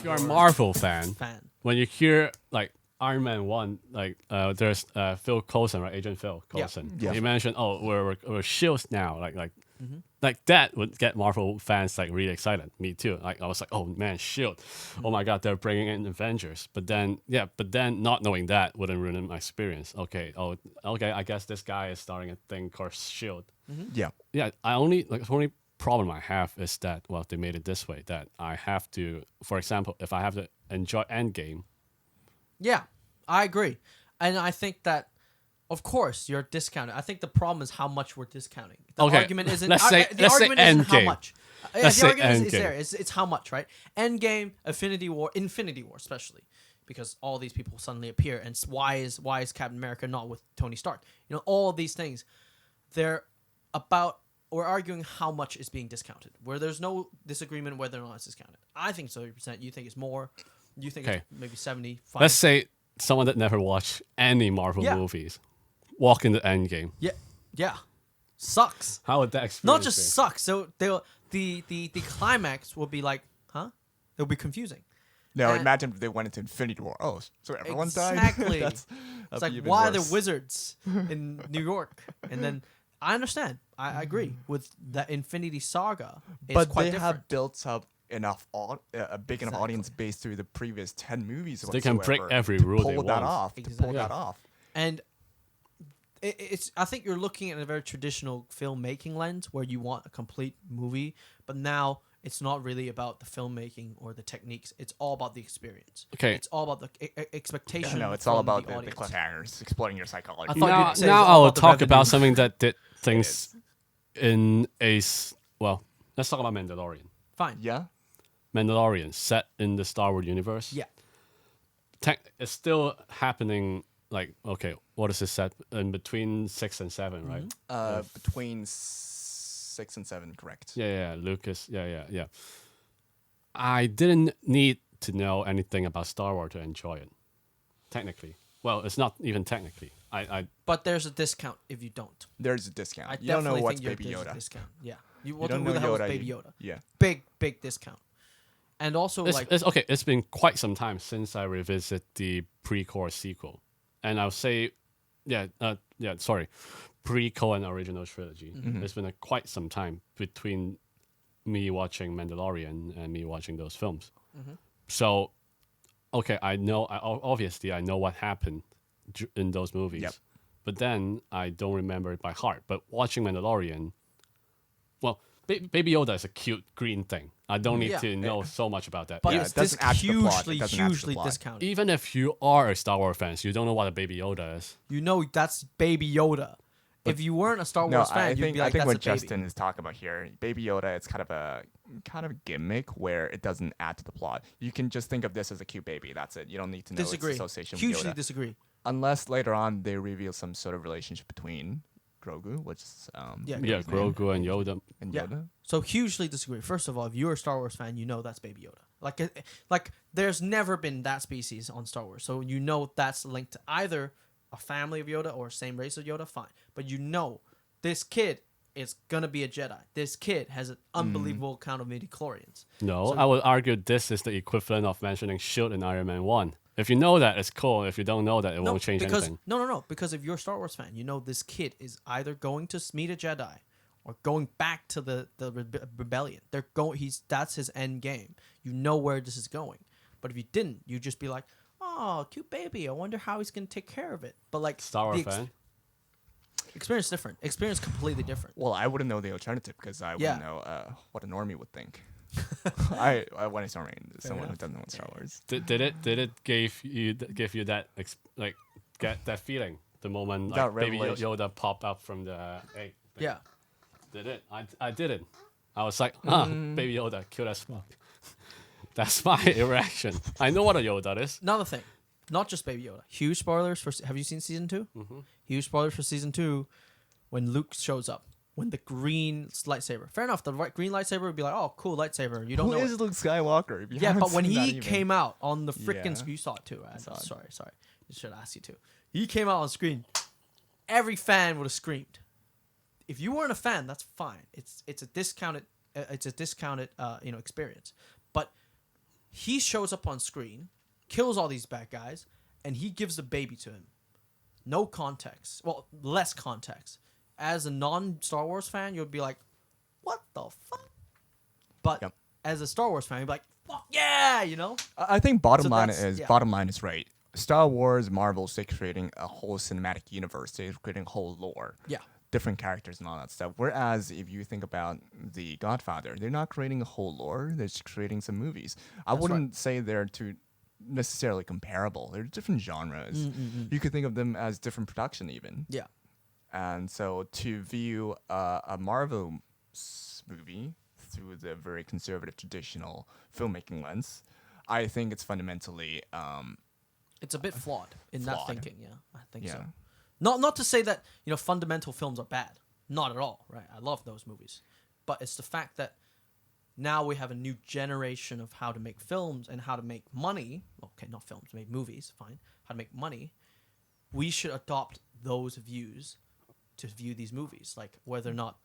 you're a Marvel fan, fan. when you hear like Iron Man 1, like there's Phil Coulson, right? Agent Phil Coulson. Yeah. He mentioned, oh, we're shields now. Mm-hmm. Like that would get Marvel fans like really excited. Me too. Like I was like, oh man, Shield. Oh my God, they're bringing in Avengers. But then not knowing that wouldn't ruin my experience. Okay. Oh, okay. I guess this guy is starting a thing called Shield. Yeah. Yeah. The only problem I have is that they made it this way that I have to, for example, if I have to enjoy Endgame. Yeah, I agree, and I think that. Of course, you're discounting. I think the problem is how much we're discounting. The argument isn't. Let's say isn't how Endgame. much. Let's The say argument is Endgame. there. It's how much, right? Endgame, Infinity War, especially, because all these people suddenly appear, and why is Captain America not with Tony Stark? You know, all of these things. We're arguing how much is being discounted. Where there's no disagreement whether or not it's discounted. I think it's 30%. You think it's more. You think it's maybe 70. Fine. Let's say someone that never watched any Marvel movies walk into Endgame. Yeah, sucks. How would that experience Not just be? sucks. So the climax will be like, huh? It'll be confusing. No, And- imagine if they went into Infinity War. Oh, so everyone died? Exactly. That's It's that'd like, be even why are there worse. wizards in New York? And then I understand. I agree with the Infinity Saga. It's But quite they different. have built up enough a big enough Exactly. audience base through the previous 10 movies. They can break whatsoever every to rule they pull that want. off. To Exactly. pull that off. And it's. I think you're looking at a very traditional filmmaking lens where you want a complete movie, but now it's not really about the filmmaking or the techniques. It's all about the experience. Okay. It's all about the expectation. No, it's all from about the the audience. cliffhangers, exploring your psychology. I thought Now, you'd say now it's I all will about the talk revenue. about something that did things in let's talk about Mandalorian. Fine. Yeah? Mandalorian set in the Star Wars universe. Yeah. It's still happening. Like, okay, what is it set in between 6 and 7, right? Between 6 and 7, correct. Yeah, Lucas. Yeah. I didn't need to know anything about Star Wars to enjoy it. Technically, well, it's not even technically. But there's a discount if you don't. There's a discount. I You don't know definitely what's think Baby there's a Yoda. discount. Yeah. You Who don't the know hell is Yoda. Baby Yoda? Yeah. Big discount. And also it's okay. It's been quite some time since I revisit the prequel sequel, and I'll say, prequel and original trilogy. Mm-hmm. It's been quite some time between me watching Mandalorian and me watching those films. Mm-hmm. So, okay, obviously I know what happened in those movies, Yep. but then I don't remember it by heart. But watching Mandalorian, well, Baby Yoda is a cute green thing. I don't need Yeah. to know so much about that. but Yeah, it's it doesn't add to the plot. It hugely doesn't add to the hugely plot. discounted. Even if you are a Star Wars fan, you don't know what a Baby Yoda is. You know that's Baby Yoda. If you weren't a Star No, Wars fan, I you'd think be like, what that's a baby. Justin is talking about here, Baby Yoda, it's kind of a gimmick where it doesn't add to the plot. You can just think of this as a cute baby. That's it. You don't need to know Disagree. its association Hugely with Yoda. disagree. Unless later on they reveal some sort of relationship between Grogu, which is Yeah. Yeah, his name, Grogu and Yoda. and Yeah. Yoda. So hugely disagree. First of all, if you're a Star Wars fan, you know that's Baby Yoda. Like there's never been that species on Star Wars, so you know that's linked to either a family of Yoda or same race of Yoda. Fine, but you know this kid is gonna be a Jedi. This kid has an unbelievable count of midichlorians. No, So- I would argue this is the equivalent of mentioning Shield in Iron Man 1. If you know that, it's cool. If you don't know that, it won't change because anything. no. Because if you're a Star Wars fan, you know this kid is either going to meet a Jedi or going back to the rebellion. That's his end game. You know where this is going. But if you didn't, you'd just be like, oh, cute baby. I wonder how he's gonna take care of it. But like Star Wars the fan? experience different. Experience completely different. Well, I wouldn't know the alternative because I Yeah. wouldn't know what a normie would think. When I saw someone who enough. doesn't know Star Wars. Did it give you that get that feeling the moment That Baby revelation. Yoda popped up from the egg? thing? Yeah. Did it? I didn't. I was like, Baby Yoda, cute as fuck. That's my reaction. I know what a Yoda is. Another thing, not just Baby Yoda. Huge spoilers for. Have you seen season 2? Mm-hmm. Huge spoilers for season 2 when Luke shows up. When the green lightsaber. Fair enough. The green lightsaber would be like, oh, cool lightsaber. You don't Who know. is Luke Skywalker? If you Yeah, haven't but when seen that he even. came out on the freaking Yeah. screen, you saw it too, right? saw it. Sorry. I should ask you to. He came out on screen. Every fan would have screamed. If you weren't a fan, that's fine. It's a discounted experience. But he shows up on screen, kills all these bad guys, and he gives the baby to him. No context. Well, less context. As a non-Star Wars fan, you'd be like, what the fuck? But Yep. as a Star Wars fan, you'd be like, fuck yeah, you know? I think bottom So line that's- is yeah. bottom line is right. Star Wars, Marvel, they're creating a whole cinematic universe. They're creating a whole lore. Yeah. Different characters and all that stuff. Whereas if you think about The Godfather, they're not creating a whole lore. They're just creating some movies. I That's right. wouldn't say they're too necessarily comparable. They're different genres. You could think of them as different production even. Yeah. And so to view a Marvel movie through the very conservative, traditional filmmaking lens, I think it's fundamentally It's a bit flawed in that Flawed. thinking, yeah. I think so. Yeah. Not to say that, fundamental films are bad. Not at all, right? I love those movies. But it's the fact that now we have a new generation of how to make films and how to make money. Okay, not films, make movies, fine. How to make money. We should adopt those views to view these movies, like whether or not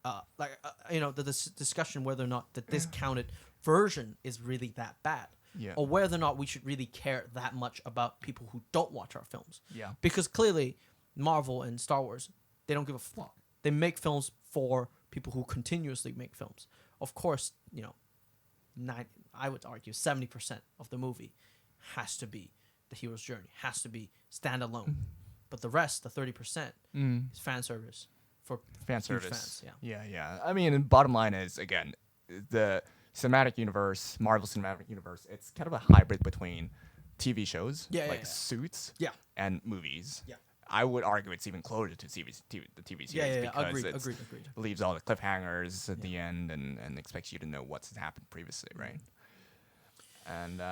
the discussion whether or not the discounted version is really that bad. Yeah. Or whether or not we should really care that much about people who don't watch our films. Yeah. Because clearly, Marvel and Star Wars, they don't give a fuck. They make films for people who continuously make films. Of course, I would argue 70% of the movie has to be the hero's journey, has to be standalone. But the rest, the 30%, is fan service for fan huge service. fans. Yeah. Yeah. I mean, bottom line is again, the cinematic universe, Marvel Cinematic Universe. It's kind of a hybrid between TV shows like Suits Yeah. and movies. Yeah. I would argue it's even closer to the TV series Yeah. because Agreed. it leaves all the cliffhangers at the end and expects you to know what's happened previously, right? And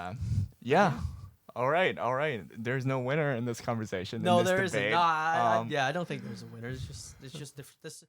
All right. There's no winner in this conversation. No, in this there isn't. debate. No, I don't think there's a winner. It's just different.